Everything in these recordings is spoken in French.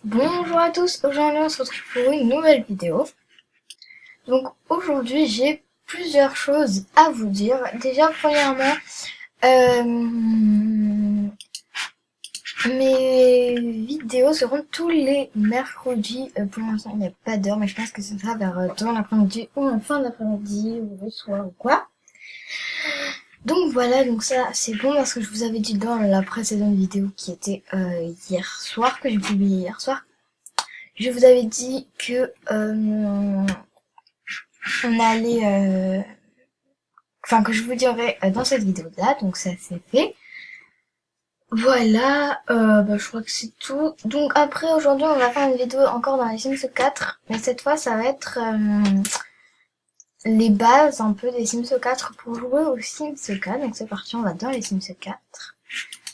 Bonjour à tous, aujourd'hui on se retrouve pour une nouvelle vidéo. Donc aujourd'hui j'ai plusieurs choses à vous dire. Déjà premièrement, mes vidéos seront tous les mercredis. Pour l'instant il n'y a pas d'heure, mais je pense que ce sera vers dans l'après-midi ou en fin d'après-midi ou le soir ou quoi. Donc voilà, donc ça c'est bon parce que je vous avais dit dans la précédente vidéo qui était hier soir, que j'ai publié hier soir. Je vous avais dit que on allait, enfin que je vous dirai dans cette vidéo-là, donc ça c'est fait. Voilà, je crois que c'est tout. Donc après aujourd'hui on va faire une vidéo encore dans les Sims 4, mais cette fois ça va être les bases un peu des Sims 4 pour jouer aux Sims 4. Donc c'est parti, on va dans les Sims 4.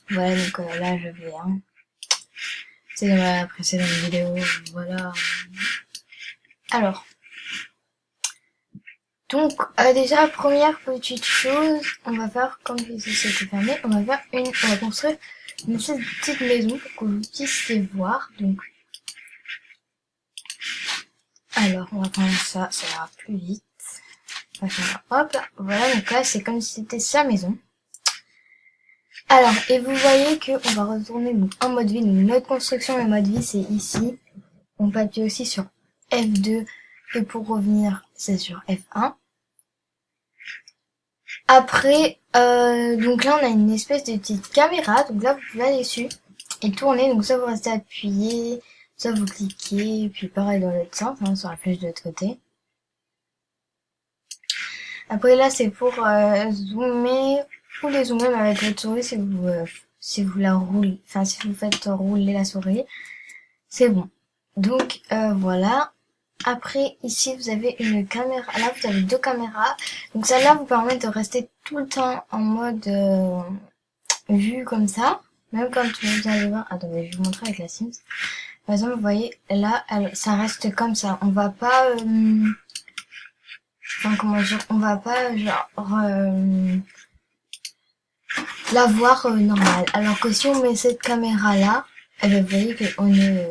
Voilà, donc là je vais, c'est dans la précédente vidéo, voilà. Alors. Donc déjà première petite chose, on va faire comme si c'était fermé, on va construire une petite maison pour que vous puissiez voir. Donc alors on va prendre ça, ça ira plus vite. On va faire hop là, voilà, donc là c'est comme si c'était sa maison. Alors et vous voyez que on va retourner donc en mode vie, donc notre construction et mode vie c'est ici. On peut appuyer aussi sur F2 et pour revenir c'est sur F1. Après, donc là on a une espèce de petite caméra, donc là vous pouvez aller dessus et tourner, donc ça vous restez appuyé, ça vous cliquez, et puis pareil dans l'autre sens, sur la flèche de l'autre côté. Après là c'est pour zoomer ou dézoomer mais avec votre souris si vous la roulez, enfin si vous faites rouler la souris, c'est bon. Donc voilà. Après, ici, vous avez une caméra. Là, vous avez deux caméras. Donc, celle-là vous permet de rester tout le temps en mode vue comme ça. Même quand vous allez voir... Attendez, je vais vous montrer avec la Sims. Par exemple, vous voyez, là, ça reste comme ça. On va pas... Enfin, comment dire, on va pas, genre... la voir normale. Alors que si on met cette caméra-là, eh bien, vous voyez qu'on est...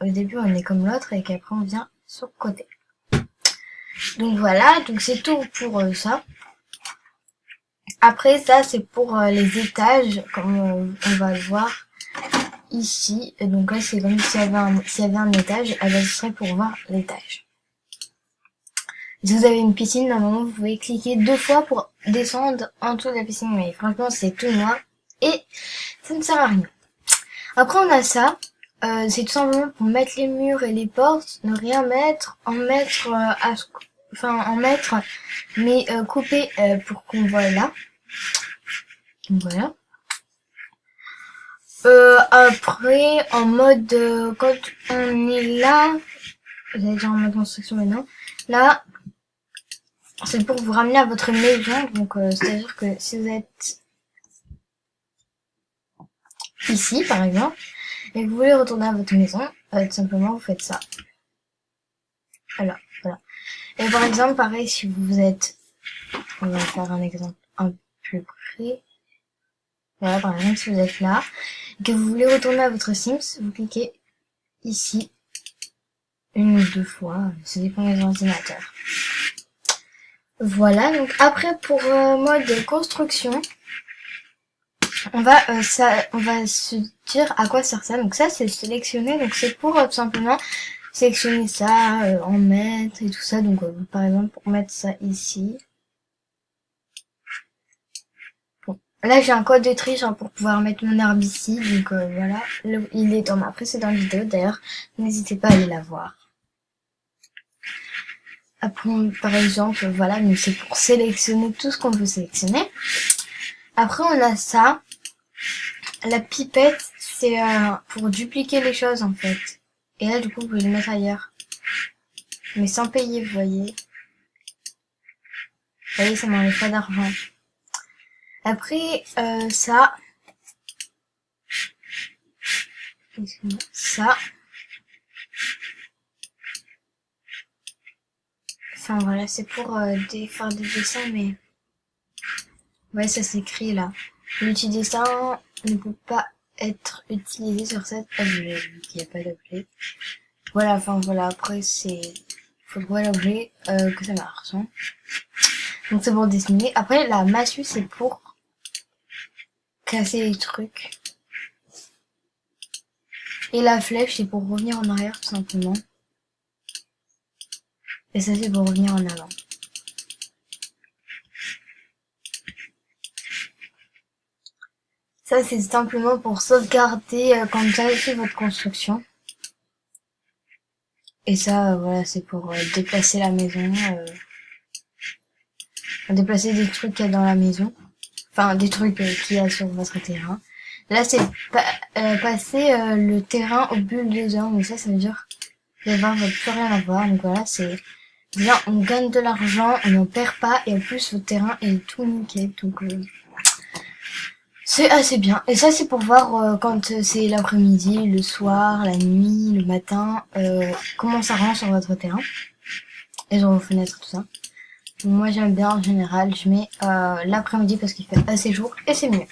au début, on est comme l'autre et qu'après, on vient sur le côté. Donc voilà, donc c'est tout pour ça. Après ça c'est pour les étages, comme on va le voir ici. Et donc là c'est comme s'il y avait un étage, ce serait pour voir l'étage. Si vous avez une piscine, normalement vous pouvez cliquer 2 fois pour descendre en dessous de la piscine, mais franchement c'est tout noir et ça ne sert à rien. Après on a ça, c'est tout simplement pour mettre les murs et les portes, ne rien mettre, en mettre mais couper pour qu'on voit là. Donc voilà. Après, en mode quand on est là, vous allez dire en mode construction maintenant. Là, c'est pour vous ramener à votre maison. Donc c'est-à-dire que si vous êtes ici, par exemple, et que vous voulez retourner à votre maison, tout simplement vous faites ça. Voilà. Et par exemple, pareil, si vous êtes, on va faire un exemple un peu plus près. Voilà, par exemple, si vous êtes là, et que vous voulez retourner à votre Sims, vous cliquez ici, une ou deux fois, ça dépend des ordinateurs. Voilà, donc après pour mode construction, on va se dire à quoi sert ça. Donc ça c'est sélectionner, donc c'est pour tout simplement sélectionner ça, en mettre et tout ça. Donc par exemple pour mettre ça ici. Bon. Là j'ai un code de triche pour pouvoir mettre mon arbre ici, donc voilà, il est dans ma précédente vidéo d'ailleurs, n'hésitez pas à aller la voir. Après, par exemple, voilà, donc c'est pour sélectionner tout ce qu'on veut sélectionner. Après, on a ça. La pipette, c'est pour dupliquer les choses, en fait. Et là, du coup, vous pouvez le mettre ailleurs. Mais sans payer, vous voyez. Vous voyez, ça m'enlève pas d'argent. Après, ça. Ça. Enfin, voilà, c'est pour faire des dessins, mais... Ouais, ça s'écrit, là. L'outil dessin ne peut pas être utilisé sur cet objet, vu qu'il n'y a pas d'objet. Voilà, enfin voilà, après c'est... faut trouver l'objet que ça marche. Hein. Donc c'est pour dessiner. Après la massue c'est pour casser les trucs. Et la flèche c'est pour revenir en arrière tout simplement. Et ça c'est pour revenir en avant. Ça c'est simplement pour sauvegarder quand vous avez fait votre construction. Et ça voilà c'est pour déplacer la maison. Déplacer des trucs qu'il y a dans la maison. Enfin des trucs qu'il y a sur votre terrain. Là c'est passer le terrain au bulldozer. Donc ça veut dire que le vin va plus rien avoir. Donc voilà c'est bien, on gagne de l'argent, on n'en perd pas et en plus votre terrain est tout nickel. Donc c'est assez bien. Et ça c'est pour voir quand c'est l'après-midi, le soir, la nuit, le matin, comment ça rend sur votre terrain et sur vos fenêtres tout ça. Moi j'aime bien en général, je mets l'après-midi parce qu'il fait assez jour et c'est mieux.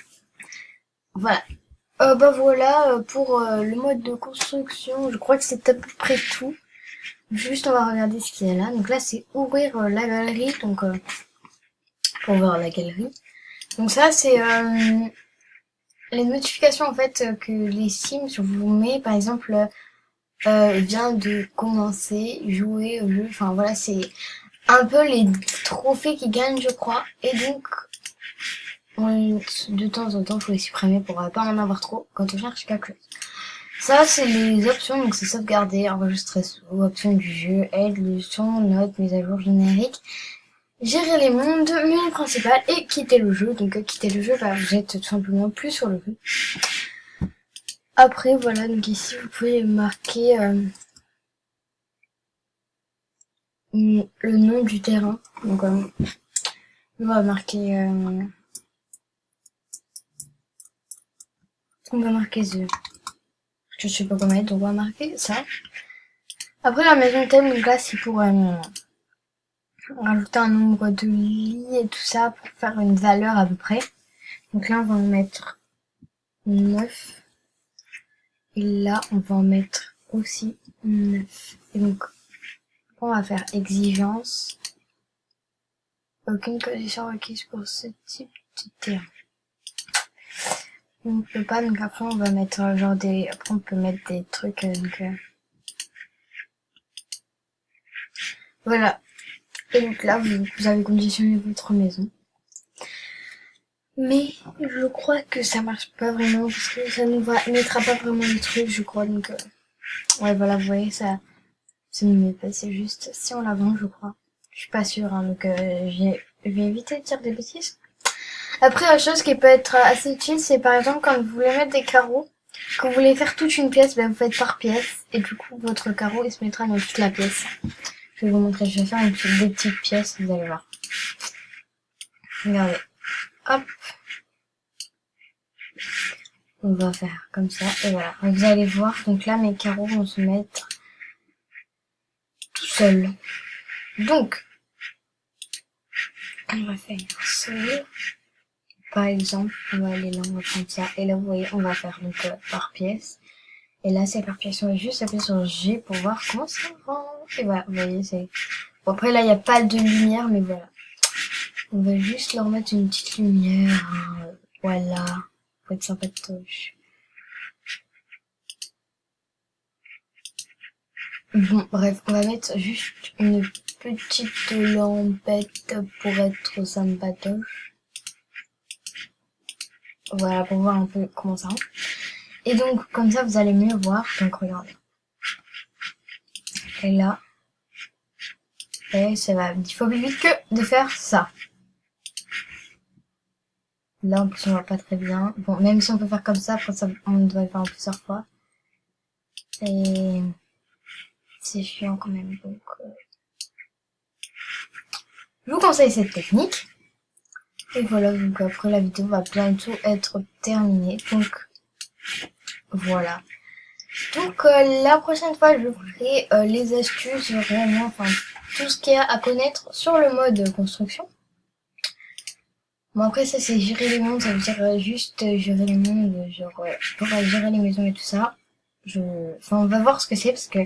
Voilà. Bah voilà pour le mode de construction, je crois que c'est à peu près tout. Juste on va regarder ce qu'il y a là. Donc là c'est ouvrir la galerie, donc pour voir la galerie. Donc ça c'est les notifications en fait que les Sims vous met, par exemple vient de commencer, jouer au jeu, enfin voilà c'est un peu les trophées qu'ils gagnent je crois. Et donc de temps en temps faut les supprimer pour pas en avoir trop quand on cherche quelque chose. Ça c'est les options, donc c'est sauvegarder, enregistrer sous, options du jeu, aide, leçon, notes, mise à jour générique, gérer les mondes, menu principal et quitter le jeu. Donc quitter le jeu, bah, vous êtes tout simplement plus sur le jeu. Après voilà, donc ici vous pouvez marquer le nom du terrain. Donc on va marquer je sais pas comment mettre, on va marquer ça. Après la maison thème, donc là c'est pour rajouter un nombre de lits et tout ça pour faire une valeur à peu près. Donc là on va en mettre 9. Et là on va en mettre aussi 9. Et donc on va faire exigence. Aucune condition requise pour ce type de terrain. On peut pas, donc après on va mettre genre des... Après on peut mettre des trucs donc voilà. Et donc là vous avez conditionné votre maison. Mais je crois que ça marche pas vraiment parce que ça ne mettra pas vraiment les trucs je crois. Donc ouais voilà, vous voyez ça ne met pas, c'est juste si on la vend je crois. Je suis pas sûre hein, donc je vais éviter de dire des bêtises. Après, la chose qui peut être assez utile, c'est par exemple quand vous voulez mettre des carreaux, quand vous voulez faire toute une pièce, ben vous faites par pièce, et du coup votre carreau il se mettra dans toute la pièce. Je vais vous montrer, je vais faire des petites pièces, vous allez voir. Regardez, hop, on va faire comme ça, et voilà. Et vous allez voir, donc là mes carreaux vont se mettre tout seuls. Donc, on va faire ça. Par exemple, on va aller là, on va prendre ça, et là vous voyez, on va faire donc par pièce. Et là, c'est par pièce. On va juste appuyer sur G pour voir comment ça rend. Et voilà, vous voyez, c'est... Bon, après, là, il n'y a pas de lumière, mais voilà. On va juste leur mettre une petite lumière. Voilà. Faut être sympatoche. Bon, bref, on va mettre juste une petite lampette pour être sympatoche. Voilà, pour voir un peu comment ça rend. Et donc, comme ça, vous allez mieux voir. Donc, regardez. Et là, et ça va 10 fois plus vite que de faire ça. Là, en plus, on voit pas très bien. Bon, même si on peut faire comme ça, après, ça, on doit le faire en plusieurs fois. Et c'est chiant quand même. Donc, je vous conseille cette technique. Et voilà, donc après, la vidéo va bientôt être terminée. Donc, voilà. Donc, la prochaine fois, je ferai les astuces, vraiment, enfin, tout ce qu'il y a à connaître sur le mode construction. Bon après ça c'est gérer les mondes, ça veut dire juste gérer les mondes, genre pour gérer les maisons et tout ça. Enfin on va voir ce que c'est parce que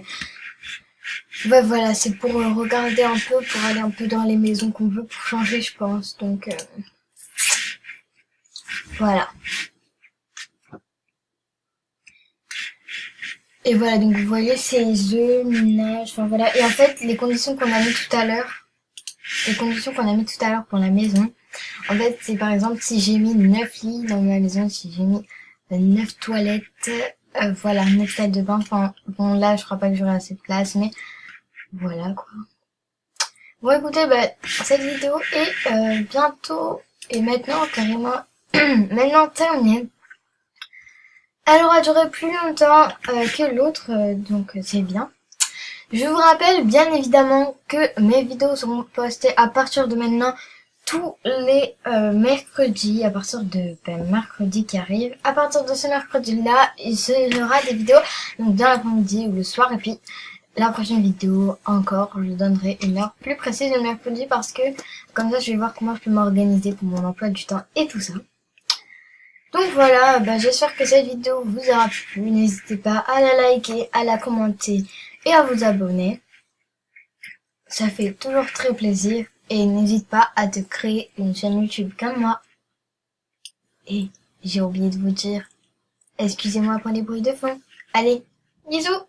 ouais voilà c'est pour regarder un peu, pour aller un peu dans les maisons qu'on veut pour changer je pense. Donc voilà. Et voilà donc vous voyez ces œufs, neige, enfin voilà. Et en fait les conditions qu'on a mis tout à l'heure, pour la maison. En fait, c'est par exemple si j'ai mis 9 lits dans ma maison, si j'ai mis 9 toilettes, voilà, 9 salles de bain. Enfin, bon là, je crois pas que j'aurai assez de place, mais voilà quoi. Bon, écoutez, bah, cette vidéo est bientôt et maintenant carrément maintenant terminée. Elle aura duré plus longtemps que l'autre, donc c'est bien. Je vous rappelle bien évidemment que mes vidéos seront postées à partir de maintenant tous les mercredis, à partir de mercredi qui arrive. À partir de ce mercredi-là, il y aura des vidéos donc dans l'après-midi ou le soir. Et puis la prochaine vidéo encore, je donnerai une heure plus précise le mercredi parce que comme ça je vais voir comment je peux m'organiser pour mon emploi du temps et tout ça. Donc voilà, j'espère que cette vidéo vous aura plu. N'hésitez pas à la liker, à la commenter et à vous abonner. Ça fait toujours très plaisir. Et n'hésite pas à te créer une chaîne YouTube comme moi. Et j'ai oublié de vous dire, excusez-moi pour les bruits de fond. Allez, bisous!